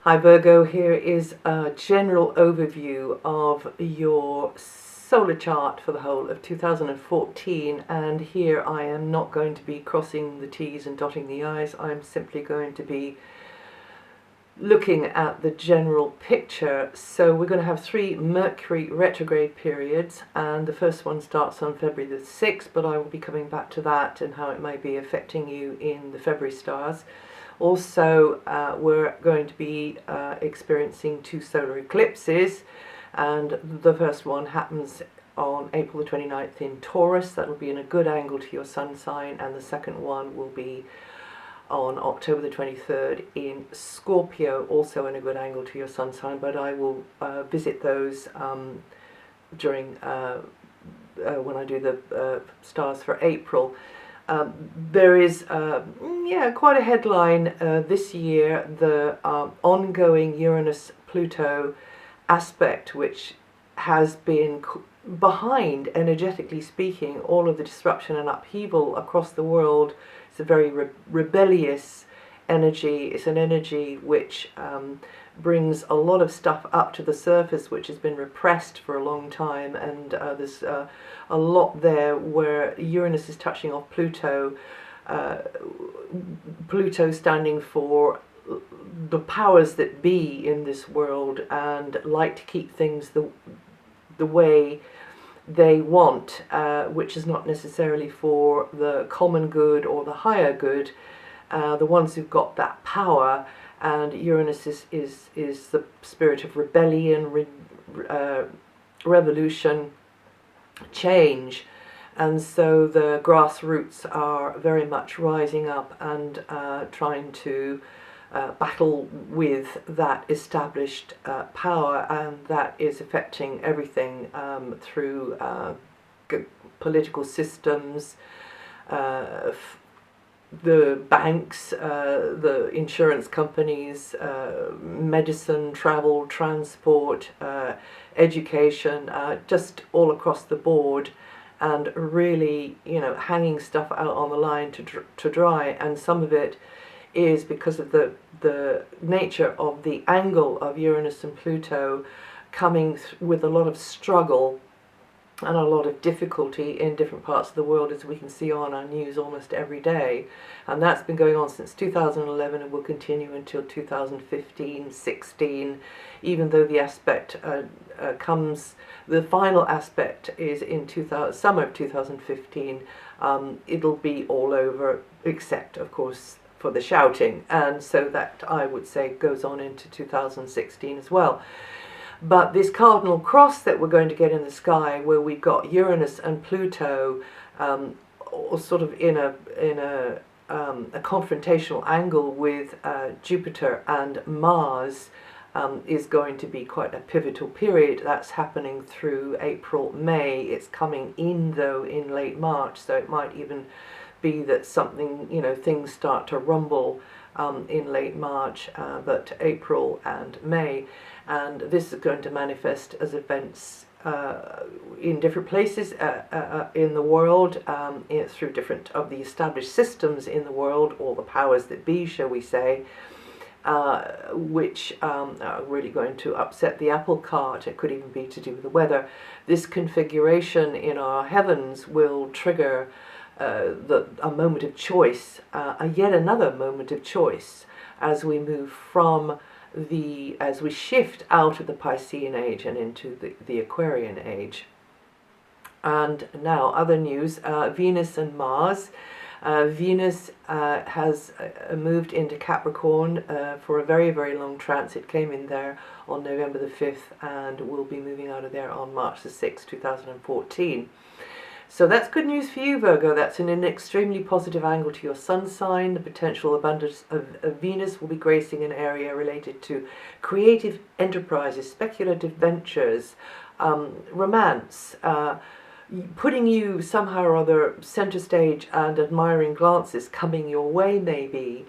Hi Virgo, here is a general overview of your solar chart for the whole of 2014, and here I am not going to be crossing the T's and dotting the I's. I'm simply going to be looking at the general picture. So we're going to have 3 Mercury retrograde periods, and the first one starts on February the 6th, but I will be coming back to that and how it may be affecting you in the February stars. Also, we're going to be experiencing 2 solar eclipses, and the first one happens on April the 29th in Taurus. That will be in a good angle to your sun sign, and the second one will be on October the 23rd in Scorpio, also in a good angle to your sun sign, but I will visit those during when I do the stars for April. There is quite a headline this year, the ongoing Uranus-Pluto aspect, which has been behind, energetically speaking, all of the disruption and upheaval across the world. It's a very rebellious energy. It's an energy which brings a lot of stuff up to the surface which has been repressed for a long time, and there's a lot there where Uranus is touching off Pluto. Pluto standing for the powers that be in this world and like to keep things the way they want, which is not necessarily for the common good or the higher good. The ones who've got that power, and Uranus is the spirit of rebellion, revolution, change, and so the grassroots are very much rising up and trying to battle with that established power, and that is affecting everything through political systems, the banks, the insurance companies, medicine, travel, transport, education, just all across the board, and really, hanging stuff out on the line to dry. And some of it is because of the nature of the angle of Uranus and Pluto coming with a lot of struggle and a lot of difficulty in different parts of the world, as we can see on our news almost every day. And that's been going on since 2011 and will continue until 2015-16, even though the aspect the final aspect is in summer of 2015. It'll be all over, except of course for the shouting, and so that, I would say, goes on into 2016 as well. But this cardinal cross that we're going to get in the sky, where we've got Uranus and Pluto sort of in a confrontational angle with Jupiter and Mars, is going to be quite a pivotal period. That's happening through April, May. It's coming in, though, in late March, so it might even be that something, things start to rumble in late March, but April and May. And this is going to manifest as events in different places in the world, through different of the established systems in the world, or the powers that be, shall we say, which are really going to upset the apple cart. It could even be to do with the weather. This configuration in our heavens will trigger a moment of choice, yet another moment of choice, as we move from as we shift out of the Piscean age and into the Aquarian age. And now, other news, Venus and Mars. Venus has moved into Capricorn for a very, very long transit. Came in there on November the 5th and will be moving out of there on March the 6th, 2014. So that's good news for you, Virgo. That's in an extremely positive angle to your sun sign. The potential abundance of Venus will be gracing an area related to creative enterprises, speculative ventures, romance, putting you somehow or other center stage, and admiring glances coming your way, maybe.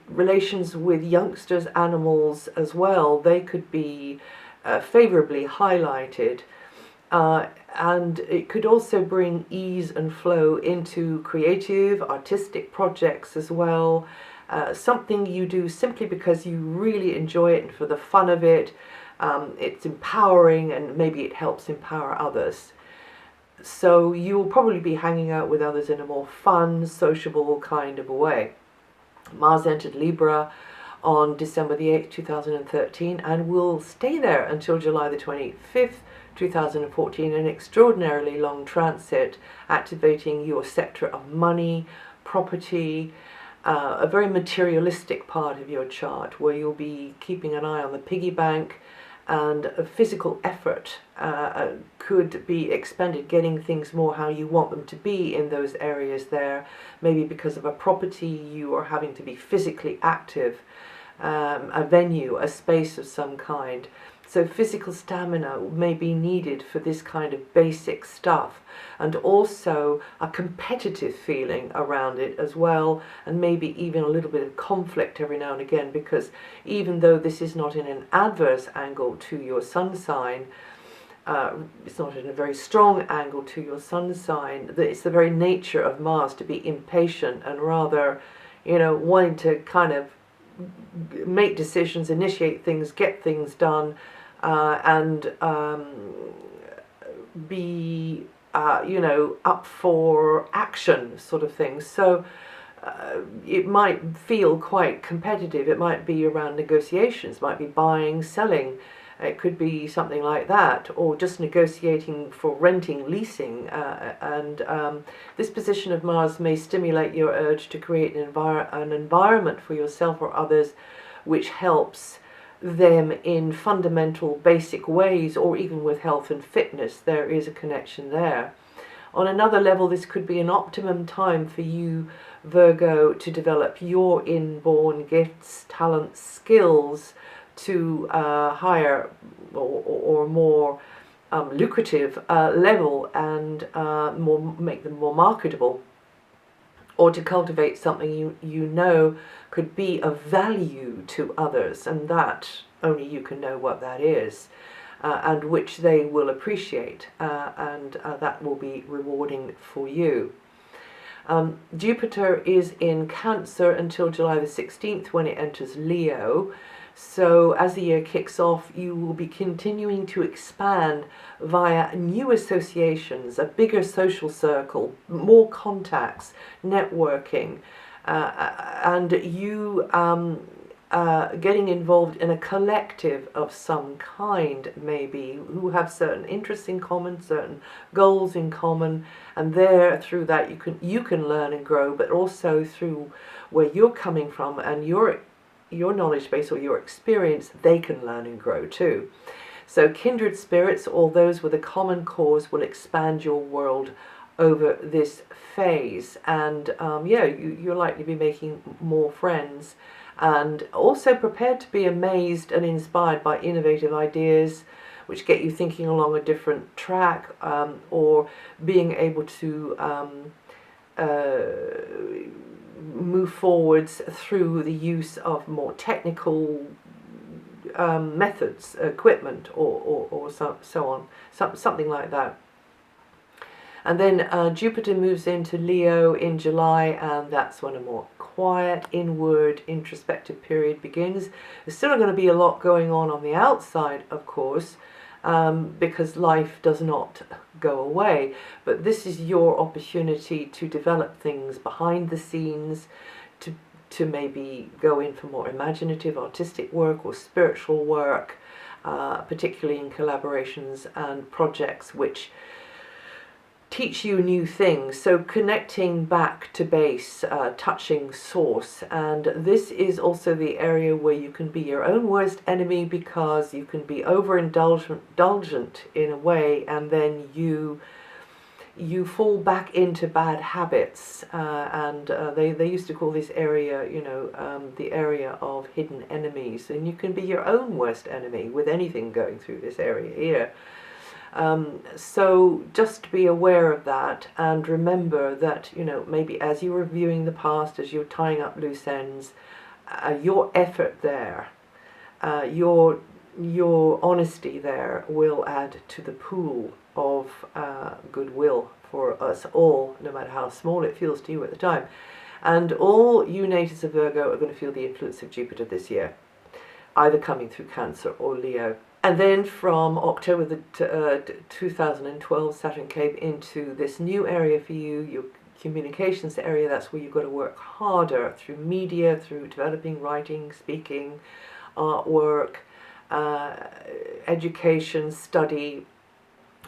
Relations with youngsters, animals as well, they could be favorably highlighted. And it could also bring ease and flow into creative, artistic projects as well, something you do simply because you really enjoy it and for the fun of it. It's empowering, and maybe it helps empower others. So you'll probably be hanging out with others in a more fun, sociable kind of a way. Mars entered Libra on December the 8th, 2013, and will stay there until July the 25th, 2014, an extraordinarily long transit, activating your sector of money, property, a very materialistic part of your chart, where you'll be keeping an eye on the piggy bank, and a physical effort could be expended getting things more how you want them to be in those areas there. Maybe because of a property, you are having to be physically active, a venue, a space of some kind. So physical stamina may be needed for this kind of basic stuff, and also a competitive feeling around it as well, and maybe even a little bit of conflict every now and again, because even though this is not in an adverse angle to your sun sign, it's not in a very strong angle to your sun sign, that it's the very nature of Mars to be impatient and rather, wanting to kind of make decisions, initiate things, get things done, and be up for action sort of thing. So it might feel quite competitive. It might be around negotiations, might be buying, selling. It could be something like that, or just negotiating for renting, leasing, and this position of Mars may stimulate your urge to create an environment for yourself or others which helps them in fundamental basic ways, or even with health and fitness. There is a connection there. On another level, this could be an optimum time for you, Virgo, to develop your inborn gifts, talents, skills to higher or more lucrative level, and make them more marketable, or to cultivate something you know could be of value to others, and that only you can know what that is, and which they will appreciate, and that will be rewarding for you. Jupiter is in Cancer until July the 16th, when it enters Leo. So as the year kicks off, you will be continuing to expand via new associations, a bigger social circle, more contacts, networking, and you getting involved in a collective of some kind, maybe, who have certain interests in common, certain goals in common, and there, through that, you can learn and grow, but also through where you're coming from and your knowledge base or your experience, they can learn and grow too. So kindred spirits, or those with a common cause, will expand your world over this phase, and you're likely to be making more friends, and also prepared to be amazed and inspired by innovative ideas which get you thinking along a different track, or being able to move forwards through the use of more technical methods, equipment, or so on, something like that. And then Jupiter moves into Leo in July, and that's when a more quiet, inward, introspective period begins. There's still going to be a lot going on the outside, of course, because life does not go away. But this is your opportunity to develop things behind the scenes, to maybe go in for more imaginative, artistic work or spiritual work, particularly in collaborations and projects which teach you new things. So connecting back to base, touching source. And this is also the area where you can be your own worst enemy, because you can be overindulgent in a way, and then you fall back into bad habits, and they used to call this area, the area of hidden enemies, and you can be your own worst enemy with anything going through this area here. So just be aware of that, and remember that, maybe as you're reviewing the past, as you're tying up loose ends, your effort there, your honesty there will add to the pool of goodwill for us all, no matter how small it feels to you at the time. And all you natives of Virgo are going to feel the influence of Jupiter this year, either coming through Cancer or Leo. And then from October 2012, Saturn came into this new area for you, your communications area. That's where you've got to work harder through media, through developing writing, speaking, artwork, education, study.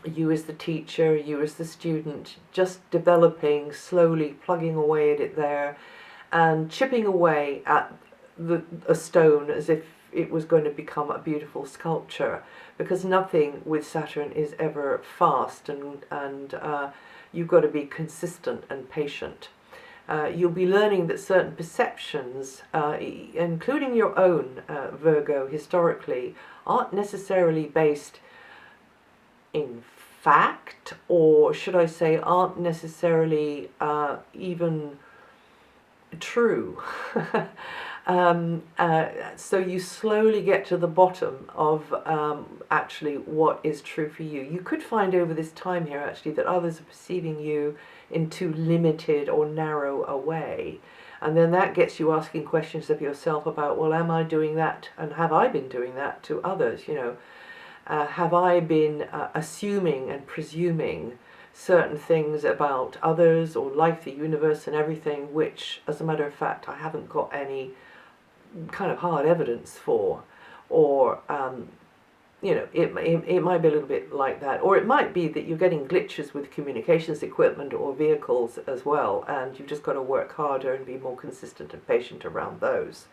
You as the teacher, you as the student, just developing, slowly plugging away at it there and chipping away at a stone as if it was going to become a beautiful sculpture, because nothing with Saturn is ever fast, and you've got to be consistent and patient. You'll be learning that certain perceptions, including your own, Virgo, historically, aren't necessarily based in fact, or should I say, aren't necessarily even true. So you slowly get to the bottom of actually what is true for you. You could find over this time here actually that others are perceiving you in too limited or narrow a way. And then that gets you asking questions of yourself about, well, am I doing that? And have I been doing that to others? You know, have I been assuming and presuming certain things about others or life, the universe and everything, which, as a matter of fact, I haven't got any kind of hard evidence for, or you know, it might be a little bit like that, or it might be that you're getting glitches with communications equipment or vehicles as well, and you've just got to work harder and be more consistent and patient around those.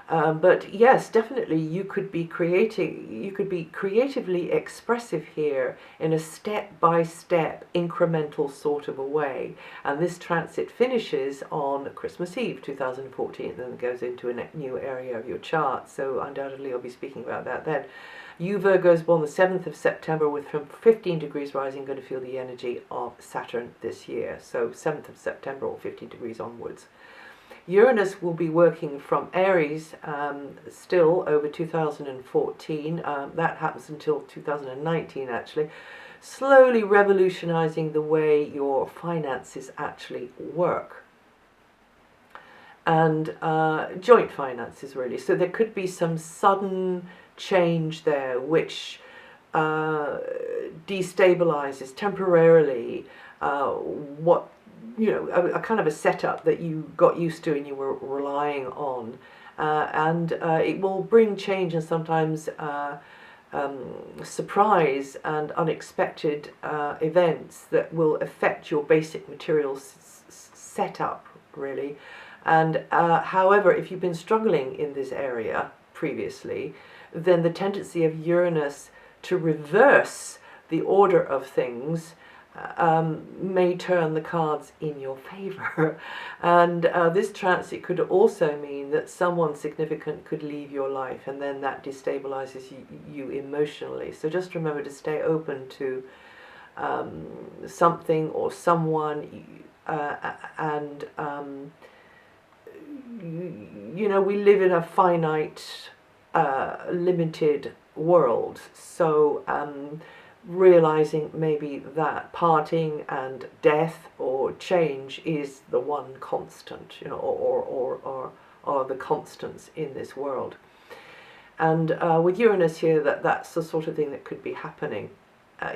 But yes, definitely you could be creatively expressive here in a step-by-step incremental sort of a way. And this transit finishes on Christmas Eve 2014, and then it goes into a new area of your chart. So undoubtedly I'll be speaking about that then. You Virgos born the 7th of September with from 15 degrees rising going to feel the energy of Saturn this year. So 7th of September or 15 degrees onwards. Uranus will be working from Aries still over 2014. That happens until 2019 actually. Slowly revolutionizing the way your finances actually work. And joint finances really. So there could be some sudden change there which destabilizes temporarily what, you know, a kind of a setup that you got used to and you were relying on, and it will bring change and sometimes surprise and unexpected events that will affect your basic material setup really. And however, if you've been struggling in this area previously, then the tendency of Uranus to reverse the order of things may turn the cards in your favor. And this transit could also mean that someone significant could leave your life, and then that destabilizes you emotionally. So just remember to stay open to something or someone, and you know, we live in a finite, limited world. So realizing maybe that parting and death or change is the one constant, you know, or the constants in this world. And with Uranus here, that's the sort of thing that could be happening.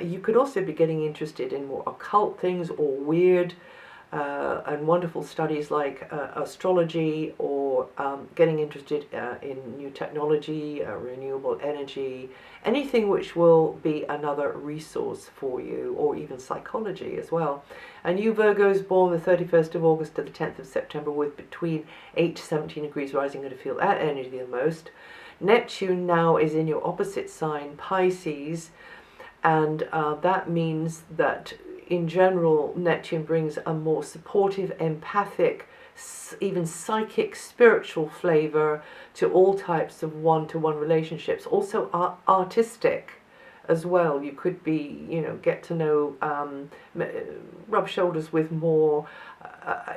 You could also be getting interested in more occult things or weird and wonderful studies like astrology, or getting interested in new technology, renewable energy, anything which will be another resource for you, or even psychology as well. And you Virgos born the 31st of August to the 10th of September with between 8 to 17 degrees rising going to feel that energy the most. Neptune now is in your opposite sign, Pisces, and that means that in general, Neptune brings a more supportive, empathic, even psychic, spiritual flavor to all types of one-to-one relationships. Also artistic as well. You could be, you know, get to know, rub shoulders with more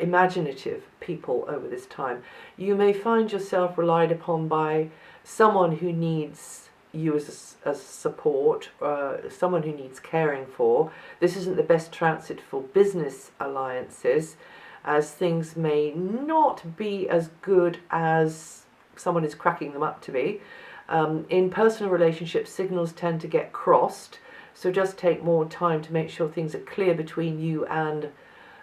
imaginative people over this time. You may find yourself relied upon by someone who needs you as support, someone who needs caring for. This isn't the best transit for business alliances. as things may not be as good as someone is cracking them up to be. In personal relationships, signals tend to get crossed, so just take more time to make sure things are clear between you and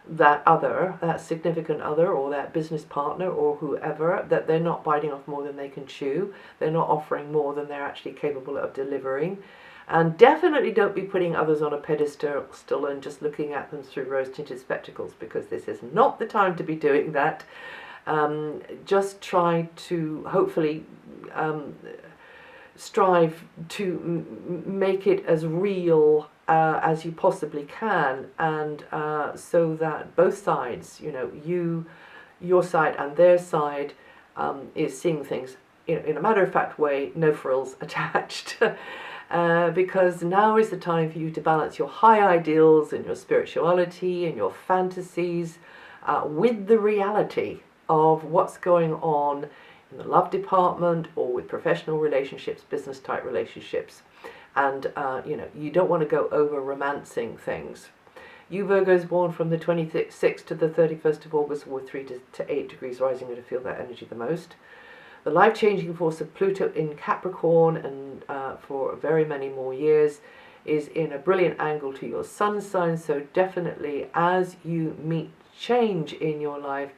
that other, that significant other, or that business partner, or whoever, that they're not biting off more than they can chew, they're not offering more than they're actually capable of delivering. And definitely don't be putting others on a pedestal and just looking at them through rose-tinted spectacles, because this is not the time to be doing that. Just try to hopefully strive to make it as real as you possibly can, and so that both sides, your side and their side, is seeing things in a matter-of-fact way, no frills attached. Because now is the time for you to balance your high ideals and your spirituality and your fantasies with the reality of what's going on in the love department or with professional relationships, business type relationships. And you don't want to go over romancing things. You Virgos born from the 26th to the 31st of August with 3 to 8 degrees rising are to feel that energy the most. The life-changing force of Pluto in Capricorn, and for very many more years, is in a brilliant angle to your sun sign. So definitely as you meet change in your life,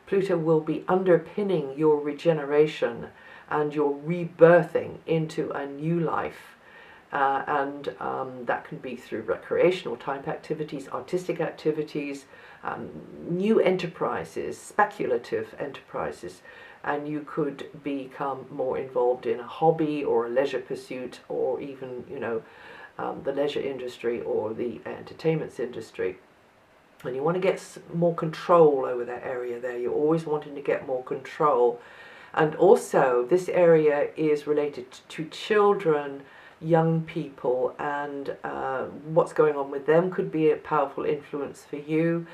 Pluto will be underpinning your regeneration and your rebirthing into a new life. And that can be through recreational type activities, artistic activities, new enterprises, speculative enterprises. And you could become more involved in a hobby or a leisure pursuit, or even, the leisure industry or the entertainment industry. And you want to get more control over that area there. You're always wanting to get more control. And also, this area is related to children, young people, and what's going on with them could be a powerful influence for you.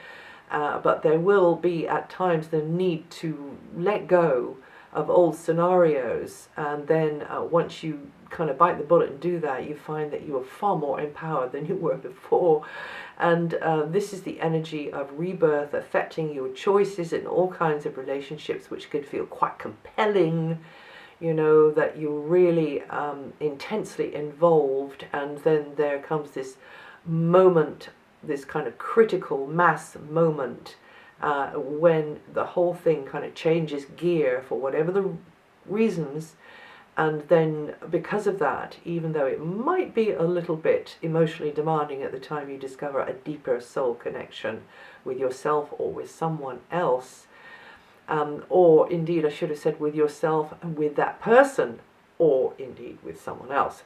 But there will be at times the need to let go of old scenarios, and then once you kind of bite the bullet and do that, you find that you are far more empowered than you were before. And this is the energy of rebirth affecting your choices in all kinds of relationships, which could feel quite compelling, that you're really intensely involved. And then there comes this moment, this kind of critical mass moment, when the whole thing kind of changes gear for whatever the reasons. And then because of that, even though it might be a little bit emotionally demanding at the time, you discover a deeper soul connection with yourself or with someone else, or indeed I should have said with yourself and with that person, or indeed with someone else.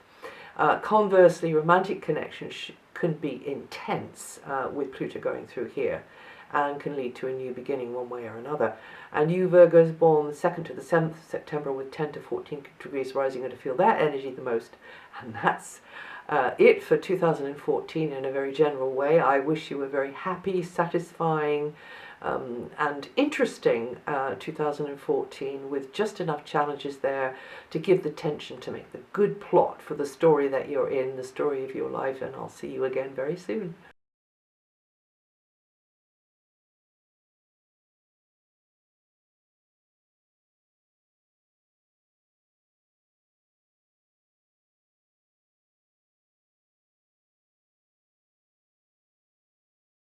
Conversely, romantic connections can be intense with Pluto going through here, and can lead to a new beginning one way or another. And you Virgos born the 2nd to the 7th of September with 10 to 14 degrees rising are to feel that energy the most. And that's it for 2014 in a very general way. I wish you a very happy, satisfying, and interesting 2014, with just enough challenges there to give the tension to make the good plot for the story that you're in, the story of your life. And I'll see you again very soon.